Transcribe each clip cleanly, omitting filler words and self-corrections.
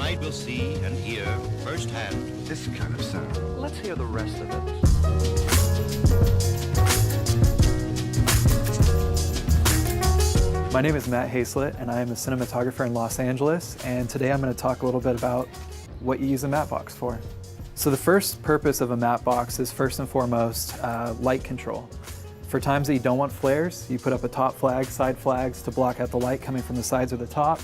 bride will see and hear firsthand This kind of sound. Let's hear the rest of it. My name is Matt Hayslett, and I am a cinematographer in Los Angeles, and today I'm going to talk a little bit about what you use a matte box for. So the first purpose of a matte box is first and foremost light control. For times that you don't want flares, you put up a top flag, side flags to block out the light coming from the sides or the top.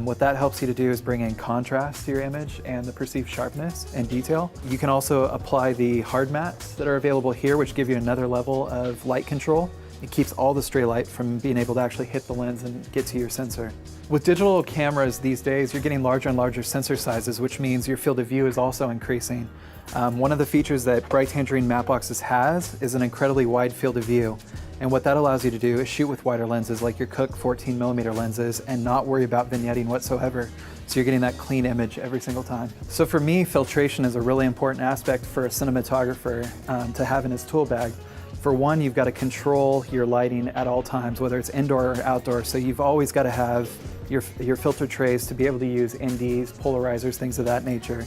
What that helps you to do is bring in contrast to your image and the perceived sharpness and detail. You can also apply the hard mats that are available here, which give you another level of light control. It keeps all the stray light from being able to actually hit the lens and get to your sensor. With digital cameras these days, you're getting larger and larger sensor sizes, which means your field of view is also increasing. One of the features that Bright Tangerine matte boxes has is an incredibly wide field of view. And what that allows you to do is shoot with wider lenses like your Cooke 14mm lenses and not worry about vignetting whatsoever. So you're getting that clean image every single time. So for me, filtration is a really important aspect for a cinematographer to have in his tool bag. For one, you've got to control your lighting at all times, whether it's indoor or outdoor. So you've always got to have your filter trays to be able to use NDs, polarizers, things of that nature.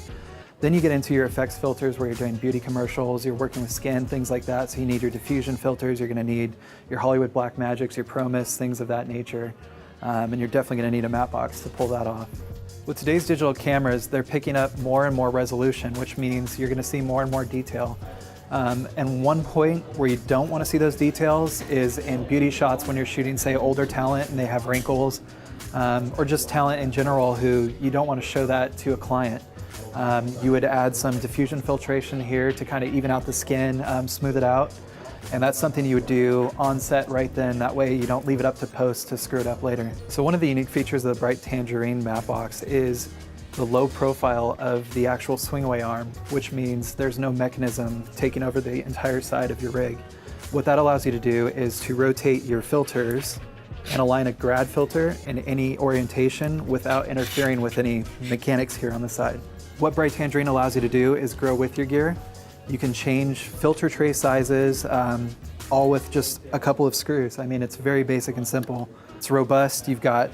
Then you get into your effects filters where you're doing beauty commercials, you're working with skin, things like that. So you need your diffusion filters, you're gonna need your Hollywood Black Magics, your ProMist, things of that nature. And you're definitely gonna need a matte box to pull that off. With today's digital cameras, they're picking up more and more resolution, which means you're gonna see more and more detail. And one point where you don't wanna see those details is in beauty shots when you're shooting, say, older talent and they have wrinkles, or just talent in general who you don't wanna show that to a client. You would add some diffusion filtration here to kind of even out the skin, smooth it out. And that's something you would do on set right then. That way you don't leave it up to post to screw it up later. So one of the unique features of the Bright Tangerine matte box is the low profile of the actual swing away arm, which means there's no mechanism taking over the entire side of your rig. What that allows you to do is to rotate your filters and align a grad filter in any orientation without interfering with any mechanics here on the side. What Bright Tangerine allows you to do is grow with your gear. You can change filter tray sizes, all with just a couple of screws. I mean, it's very basic and simple. It's robust.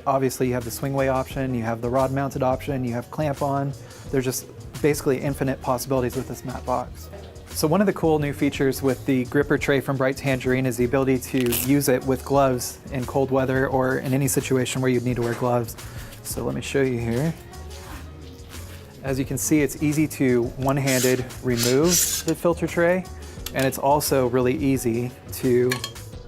Obviously you have the swingway option, you have the rod mounted option, you have clamp on. There's just basically infinite possibilities with this matte box. So one of the cool new features with the gripper tray from Bright Tangerine is the ability to use it with gloves in cold weather or in any situation where you'd need to wear gloves. So let me show you here. As you can see, it's easy to one-handed remove the filter tray, and it's also really easy to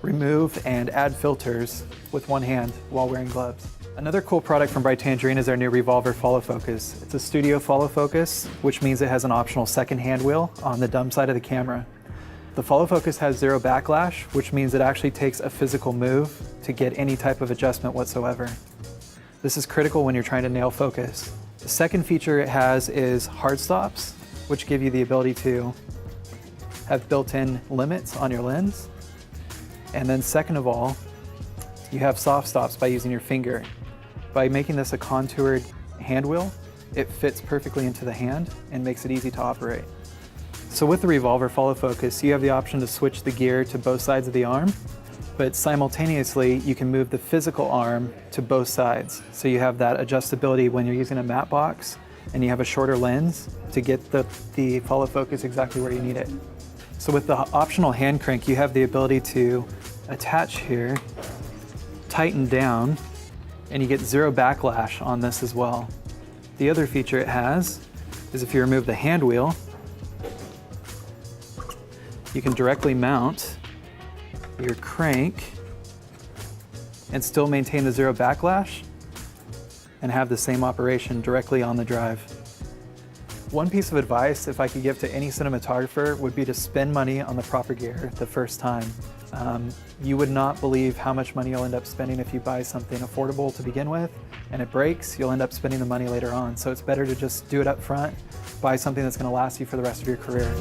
remove and add filters with one hand while wearing gloves. Another cool product from Bright Tangerine is our new Revolvr Follow Focus. It's a studio follow focus, which means it has an optional second hand wheel on the dumb side of the camera. The Follow Focus has zero backlash, which means it actually takes a physical move to get any type of adjustment whatsoever. This is critical when you're trying to nail focus. The second feature it has is hard stops, which give you the ability to have built-in limits on your lens. And then second of all, you have soft stops by using your finger. By making this a contoured hand wheel, it fits perfectly into the hand and makes it easy to operate. So with the Revolvr Follow Focus, you have the option to switch the gear to both sides of the arm, but simultaneously you can move the physical arm to both sides. So you have that adjustability when you're using a matte box and you have a shorter lens to get the follow focus exactly where you need it. So with the optional hand crank, you have the ability to attach here, tighten down, and you get zero backlash on this as well. The other feature it has is if you remove the hand wheel, you can directly mount your crank and still maintain the zero backlash and have the same operation directly on the drive. One piece of advice, if I could give to any cinematographer, would be to spend money on the proper gear the first time. You would not believe how much money you'll end up spending if you buy something affordable to begin with and it breaks, you'll end up spending the money later on. So it's better to just do it up front, buy something that's going to last you for the rest of your career.